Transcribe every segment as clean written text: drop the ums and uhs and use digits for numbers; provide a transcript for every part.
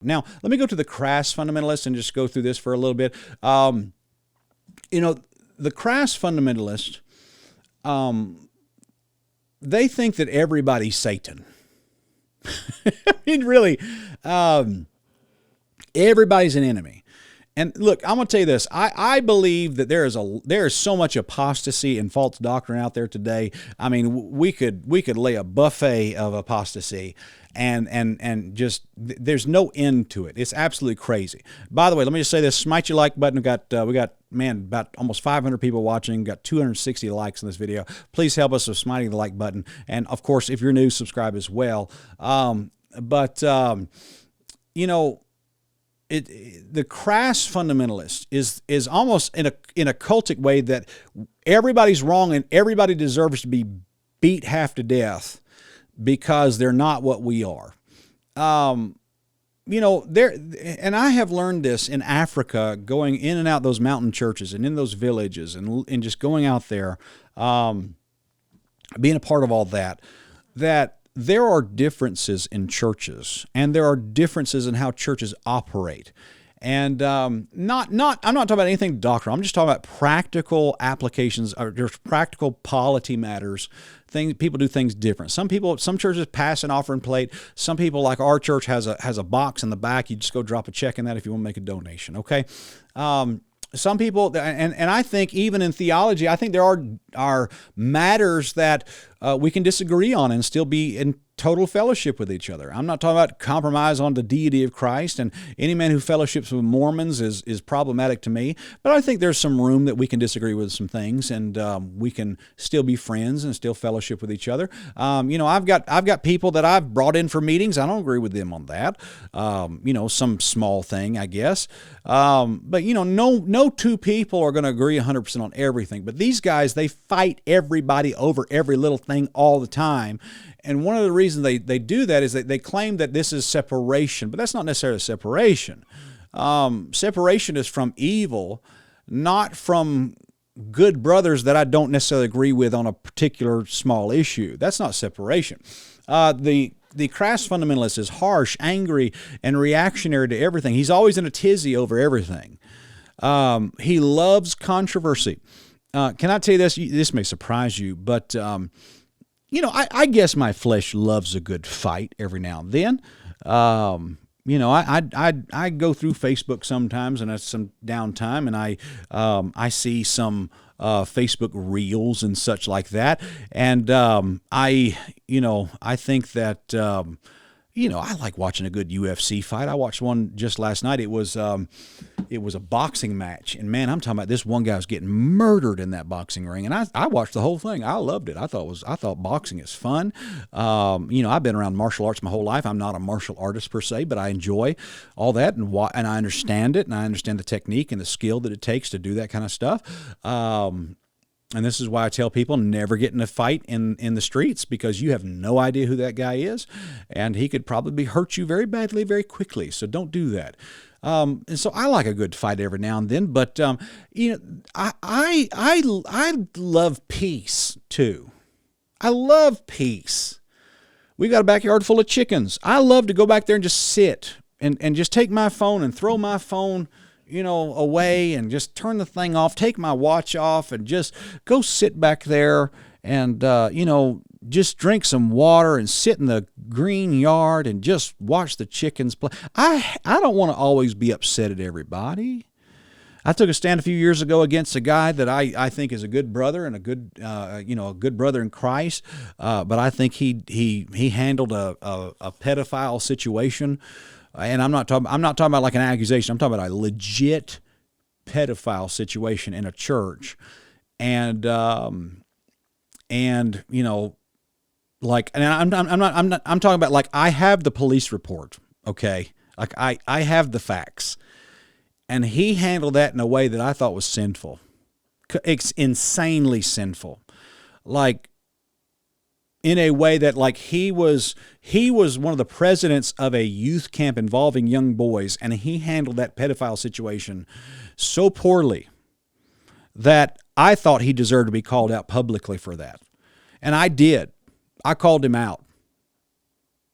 Now, let me go to the crass fundamentalists and just go through this for a little bit. The crass fundamentalists, they think that everybody's Satan. I mean, really, everybody's an enemy. And look, I'm going to tell you this. I believe that there is so much apostasy and false doctrine out there today. I mean, we could lay a buffet of apostasy, and just there's no end to it. It's absolutely crazy. By the way, let me just say this: smash your like button. We got about almost 500 people watching. Got 260 likes on this video. Please help us with smiting the like button, and of course, if you're new, subscribe as well. The crass fundamentalist is almost in a cultic way that everybody's wrong and everybody deserves to be beat half to death because they're not what we are. And I have learned this in Africa, going in and out those mountain churches and in those villages and just going out there, being a part of all that there are differences in churches, and there are differences in how churches operate. And I'm not talking about anything doctrinal. I'm just talking about practical applications, or there's practical polity matters. People do things different. Some churches pass an offering plate. Some people, like our church, has a box in the back. You just go drop a check in that if you want to make a donation. Okay. Some people, and I think even in theology, I think there are matters that we can disagree on and still be in total fellowship with each other. I'm not talking about compromise on the deity of Christ, and any man who fellowships with Mormons is problematic to me, but I think there's some room that we can disagree with some things, and we can still be friends and still fellowship with each other. I've got people that I've brought in for meetings. I don't agree with them on that. Some small thing, I guess. But no two people are going to agree 100% on everything. But these guys, they fight everybody over every little thing all the time. And one of the reasons they do that is that they claim that this is separation, but that's not necessarily separation. Separation is from evil, not from good brothers that I don't necessarily agree with on a particular small issue. That's not separation. The crass fundamentalist is harsh, angry, and reactionary to everything. He's always in a tizzy over everything. He loves controversy. Can I tell you this? This may surprise you, but I guess my flesh loves a good fight every now and then. I go through Facebook sometimes, and that's some downtime, and I see some Facebook reels and such like that, and I think that I like watching a good UFC fight. I watched one just last night. It was a boxing match, and man, I'm talking about this one guy was getting murdered in that boxing ring, and I watched the whole thing. I loved it. I thought boxing is fun. I've been around martial arts my whole life. I'm not a martial artist per se, but I enjoy all that, and I understand it, and I understand the technique and the skill that it takes to do that kind of stuff. And this is why I tell people never get in a fight in the streets, because you have no idea who that guy is, and he could probably hurt you very badly very quickly. So don't do that. And so I like a good fight every now and then, but I love peace too. I love peace. We got a backyard full of chickens. I love to go back there and just sit and just take my phone and throw my phone away and just turn the thing off, take my watch off, and just go sit back there and, just drink some water and sit in the green yard and just watch the chickens play. I don't want to always be upset at everybody. I took a stand a few years ago against a guy that I think is a good brother and a good brother in Christ. But I think he handled a pedophile situation. And I'm not talking about like an accusation. I'm talking about a legit pedophile situation in a church, and I'm talking about, like, I have the police report, okay? Like I have the facts, and he handled that in a way that I thought was sinful. It's insanely sinful, like, in a way that, like, he was one of the presidents of a youth camp involving young boys, and he handled that pedophile situation so poorly that I thought he deserved to be called out publicly for that. And I did. I called him out.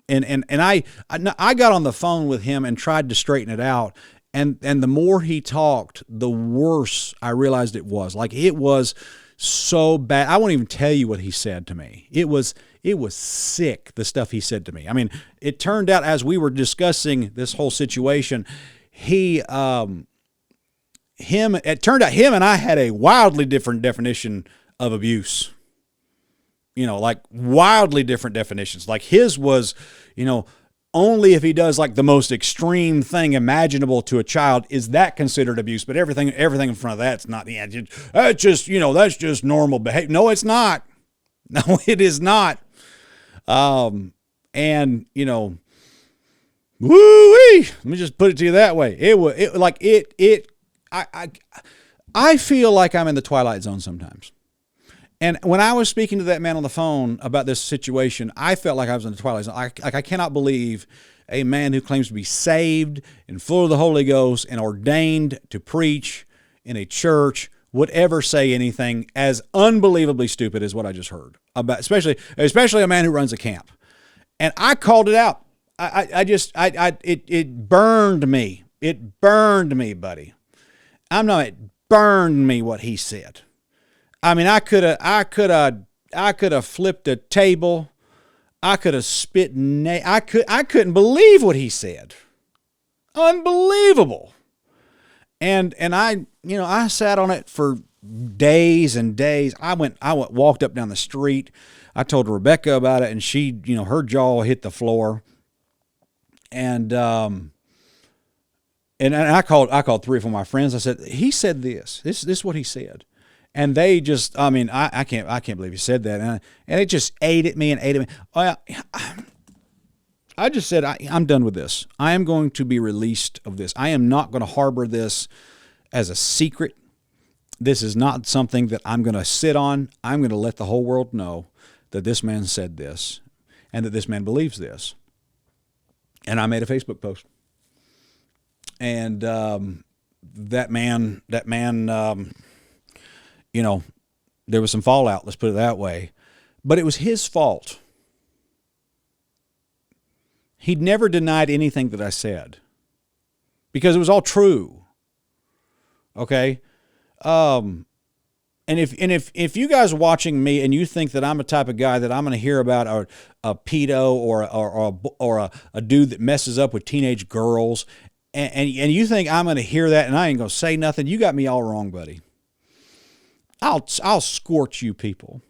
I got on the phone with him and tried to straighten it out. And the more he talked, the worse I realized it was. Like, it was so bad. I won't even tell you what he said to me. It was sick, the stuff he said to me. I mean, it turned out, as we were discussing this whole situation, it turned out him and I had a wildly different definition of abuse. Like wildly different definitions. Like his was, only if he does like the most extreme thing imaginable to a child is that considered abuse. But everything in front of that's not. That's just normal behavior. No, it's not. No, it is not. Woo-wee, let me just put it to you that way. I feel like I'm in the Twilight Zone sometimes. And when I was speaking to that man on the phone about this situation, I felt like I was in the Twilight Zone. I cannot believe a man who claims to be saved and full of the Holy Ghost and ordained to preach in a church would ever say anything as unbelievably stupid as what I just heard about, especially a man who runs a camp. And I called it out. It burned me. It burned me, buddy. It burned me what he said. I mean, I could have flipped a table. I could have spit. I couldn't believe what he said. Unbelievable. And I sat on it for days and days. I walked up down the street. I told Rebecca about it, and she, her jaw hit the floor. And I called 3 or 4 of my friends. I said, he said this. This is what he said. And they just, I can't believe he said that. And it just ate at me. I just said, I'm done with this. I am going to be released of this. I am not going to harbor this as a secret. This is not something that I'm going to sit on. I'm going to let the whole world know that this man said this and that this man believes this. And I made a Facebook post. And that man, there was some fallout, let's put it that way. But it was his fault. He'd never denied anything that I said because it was all true. Okay? And if you guys are watching me and you think that I'm a type of guy that I'm going to hear about a pedo or a dude that messes up with teenage girls, and you think I'm going to hear that and I ain't going to say nothing, you got me all wrong, buddy. I'll scorch you people.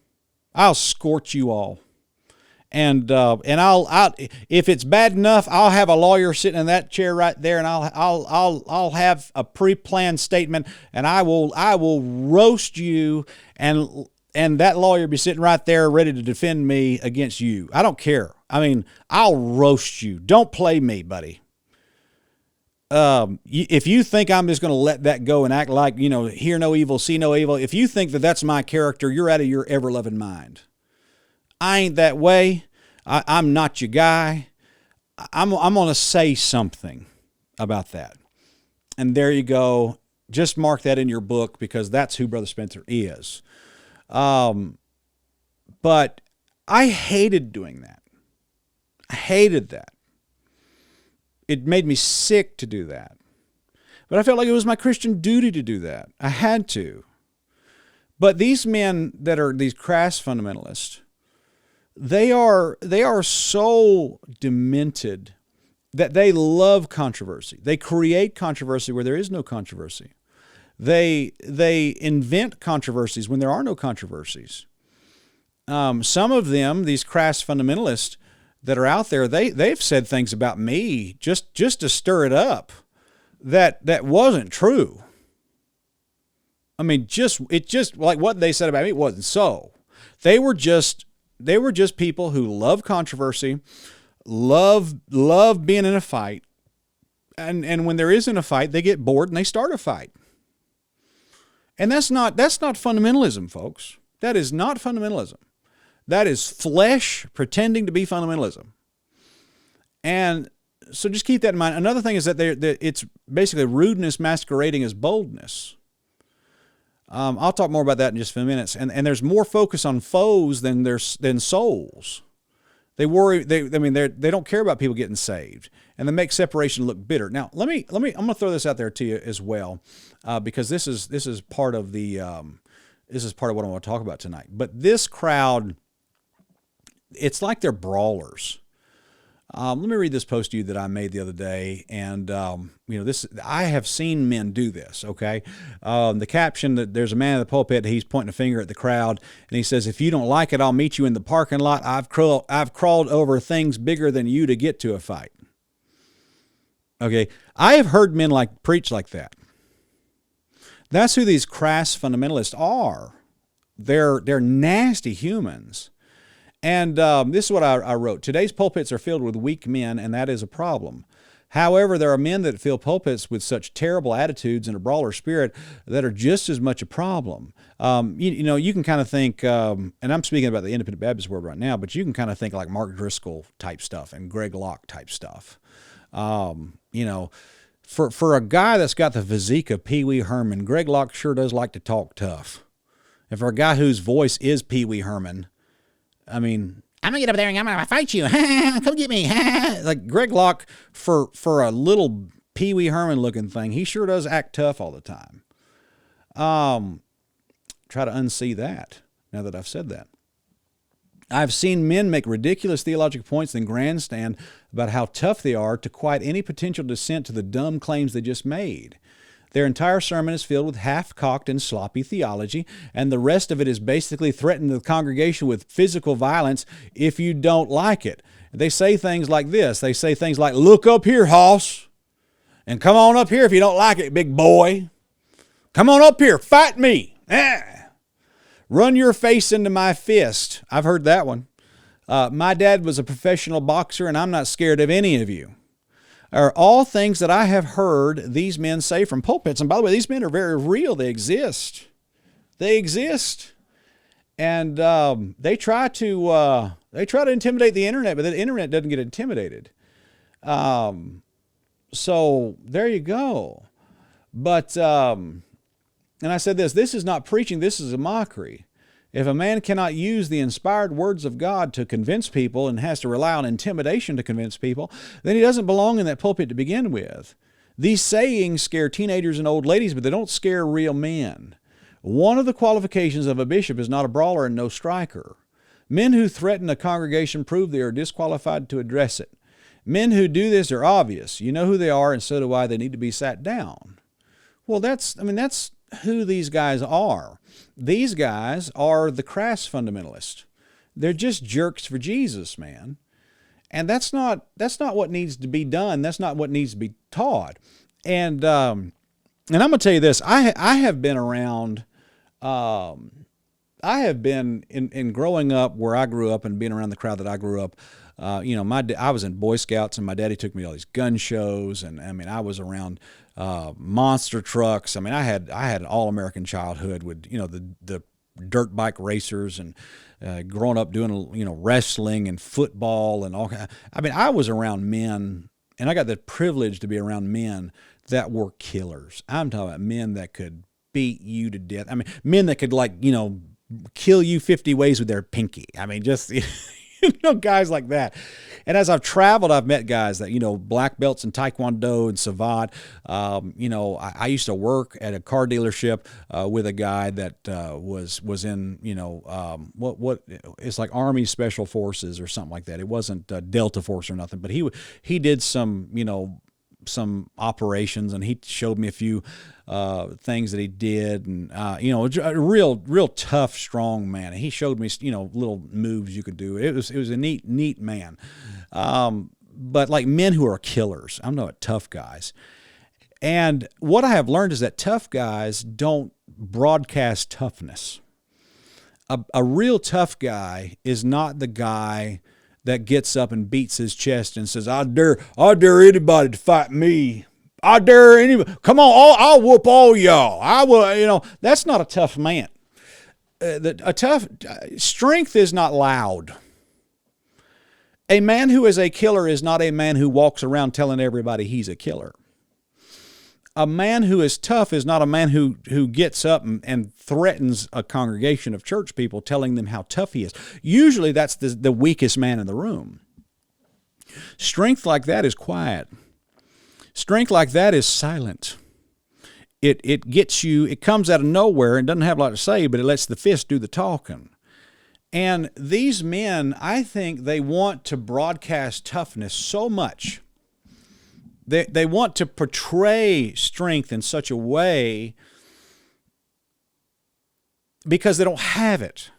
I'll scorch you all. And I'll if it's bad enough, I'll have a lawyer sitting in that chair right there, and I'll have a pre-planned statement, and I will roast you, and that lawyer be sitting right there ready to defend me against you. I don't care. I'll roast you. Don't play me, buddy. If you think I'm just going to let that go and act like, hear no evil, see no evil, if you think that that's my character, you're out of your ever-loving mind. I ain't that way. I'm not your guy. I'm going to say something about that. And there you go. Just mark that in your book because that's who Brother Spencer is. But I hated doing that. I hated that. It made me sick to do that. But I felt like it was my Christian duty to do that. I had to. But these men that are these crass fundamentalists, they are so demented that they love controversy. They create controversy where there is no controversy. They invent controversies when there are no controversies. Some of them, these crass fundamentalists that are out there, they've said things about me just to stir it up that wasn't true. Just like what they said about me, it wasn't so. They were just people who love controversy, love being in a fight, and when there isn't a fight, they get bored and they start a fight. And that's not fundamentalism, folks. That is not fundamentalism. That is flesh pretending to be fundamentalism. And so just keep that in mind. Another thing is that it's basically rudeness masquerading as boldness. I'll talk more about that in just a few minutes. And there's more focus on foes than souls. They worry. They don't care about people getting saved, and they make separation look bitter. Now, I'm going to throw this out there to you as well, because this is part of what I want to talk about tonight. But this crowd, it's like they're brawlers. Let me read this post to you that I made the other day, and I have seen men do this. Okay, the caption that there's a man in the pulpit, he's pointing a finger at the crowd, and he says, "If you don't like it, I'll meet you in the parking lot. I've crawled over things bigger than you to get to a fight." Okay, I have heard men preach like that. That's who these crass fundamentalists are. They're nasty humans. And this is what I wrote. Today's pulpits are filled with weak men, and that is a problem. However, there are men that fill pulpits with such terrible attitudes and a brawler spirit that are just as much a problem. You can kind of think, and I'm speaking about the independent Baptist world right now, but you can kind of think like Mark Driscoll type stuff and Greg Locke type stuff. For a guy that's got the physique of Pee Wee Herman, Greg Locke sure does like to talk tough. And for a guy whose voice is Pee Wee Herman, I mean, I'm going to get up there and I'm going to fight you. Come get me. Like Greg Locke, for a little Pee Wee Herman looking thing, he sure does act tough all the time. Try to unsee that now that I've said that. I've seen men make ridiculous theological points and grandstand about how tough they are to quiet any potential dissent to the dumb claims they just made. Their entire sermon is filled with half-cocked and sloppy theology, and the rest of it is basically threatening the congregation with physical violence if you don't like it. They say things like this. They say things like, "Look up here, hoss, and come on up here if you don't like it, big boy. Come on up here, fight me. Run your face into my fist." I've heard that one. "My dad was a professional boxer, and I'm not scared of any of you." Are all things that I have heard these men say from pulpits. And by the way, these men are very real. They exist. They exist. And they try to intimidate the internet, but the internet doesn't get intimidated. So there you go. But and I said this is not preaching, this is a mockery. If a man cannot use the inspired words of God to convince people and has to rely on intimidation to convince people, then he doesn't belong in that pulpit to begin with. These sayings scare teenagers and old ladies, but they don't scare real men. One of the qualifications of a bishop is not a brawler and no striker. Men who threaten a congregation prove they are disqualified to address it. Men who do this are obvious. You know who they are, and so do I. They need to be sat down. Well, that's who these guys are. These guys are the crass fundamentalists. They're just jerks for Jesus, man. And that's not what needs to be done. That's not what needs to be taught. And I'm going to tell you this. I have been around. I have been in growing up where I grew up and being around the crowd that I grew up. I was in Boy Scouts, and my daddy took me to all these gun shows, and I was around monster trucks. I had an all-American childhood with the dirt bike racers, and growing up doing wrestling and football and all. I was around men, and I got the privilege to be around men that were killers. I'm talking about men that could beat you to death. Men that could kill you 50 ways with their pinky. Just. Guys like that. And as I've traveled, I've met guys that, black belts in Taekwondo and Savate. I used to work at a car dealership with a guy that was in, what it's like Army Special Forces or something like that. It wasn't Delta Force or nothing, but he did some operations, and he showed me a few things that he did, and a real tough, strong man. And he showed me little moves you could do. It was a neat man. But like men who are killers, I'm not tough guys. And what I have learned is that tough guys don't broadcast toughness. A real tough guy is not the guy that gets up and beats his chest and says, I dare anybody to fight me. I dare anybody. Come on, I'll whoop all y'all. I will, that's not a tough man. A tough strength is not loud. A man who is a killer is not a man who walks around telling everybody he's a killer. a man who is tough is not a man who gets up and threatens a congregation of church people, telling them how tough he is. Usually that's the weakest man in the room. Strength like that is quiet. Strength like that is silent. It gets you, it comes out of nowhere and doesn't have a lot to say, but it lets the fist do the talking. And these men, I think they want to broadcast toughness so much. They want to portray strength in such a way because they don't have it.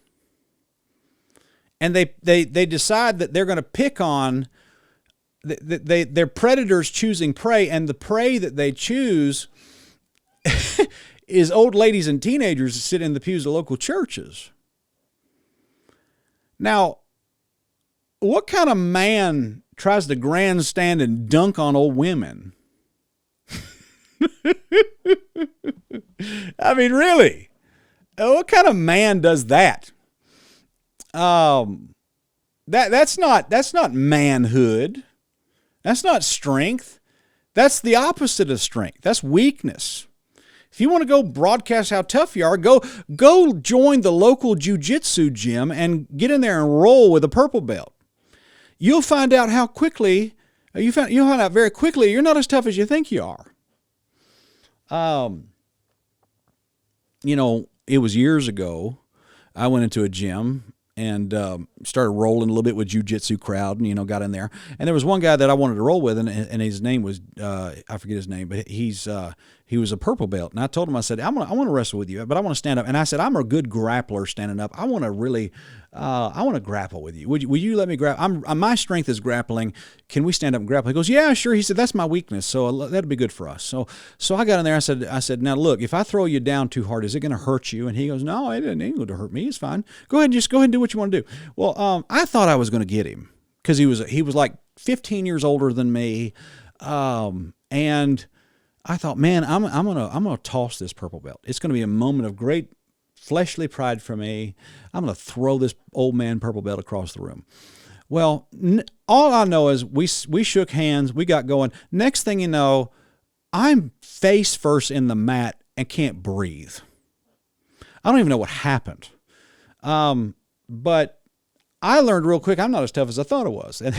And they decide that they're going to pick on, they're predators choosing prey, and the prey that they choose is old ladies and teenagers that sit in the pews of local churches. Now, what kind of man tries to grandstand and dunk on old women? I mean, really? What kind of man does that? That's not manhood. That's not strength. That's the opposite of strength. That's weakness. If you want to go broadcast how tough you are, go join the local jiu-jitsu gym and get in there and roll with a purple belt. You'll find out how quickly, you'll find out very quickly you're not as tough as you think you are. It was years ago, I went into a gym and started rolling a little bit with jiu-jitsu crowd and, got in there. And there was one guy that I wanted to roll with, and his name was, I forget his name, but he was a purple belt. And I told him, I said, I want to wrestle with you, but I want to stand up. And I said, I'm a good grappler standing up. I want to really, I want to grapple with you. Will you let me grapple? My strength is grappling. Can we stand up and grapple? He goes, yeah, sure. He said, that's my weakness. So that'd be good for us. So I got in there. I said, now look, if I throw you down too hard, is it going to hurt you? And he goes, no, it ain't going to hurt me. It's fine. Go ahead and do what you want to do. Well, I thought I was going to get him because he was like 15 years older than me. And I thought, man, I'm gonna toss this purple belt. It's going to be a moment of great fleshly pride for me. I'm going to throw this old man purple belt across the room. Well, all I know is we shook hands, we got going. Next thing you know, I'm face first in the mat and can't breathe. I don't even know what happened. But I learned real quick I'm not as tough as I thought I was. And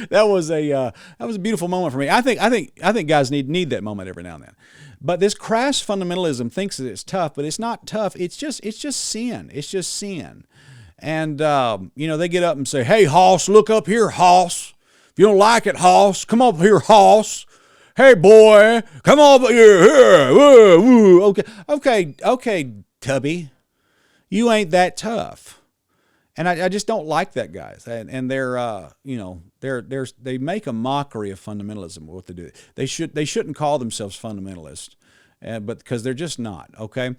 that was a beautiful moment for me. I think guys need that moment every now and then. But this crass fundamentalism thinks that it's tough, but it's not tough. It's just sin. It's just sin. And they get up and say, "Hey, Hoss, look up here, Hoss. If you don't like it, Hoss, come up here, Hoss. Hey, boy, come over here. Okay, Tubby, you ain't that tough." And I just don't like that, guys. And they're they make a mockery of fundamentalism. What they do, they shouldn't call themselves fundamentalists, but because they're just not. Okay,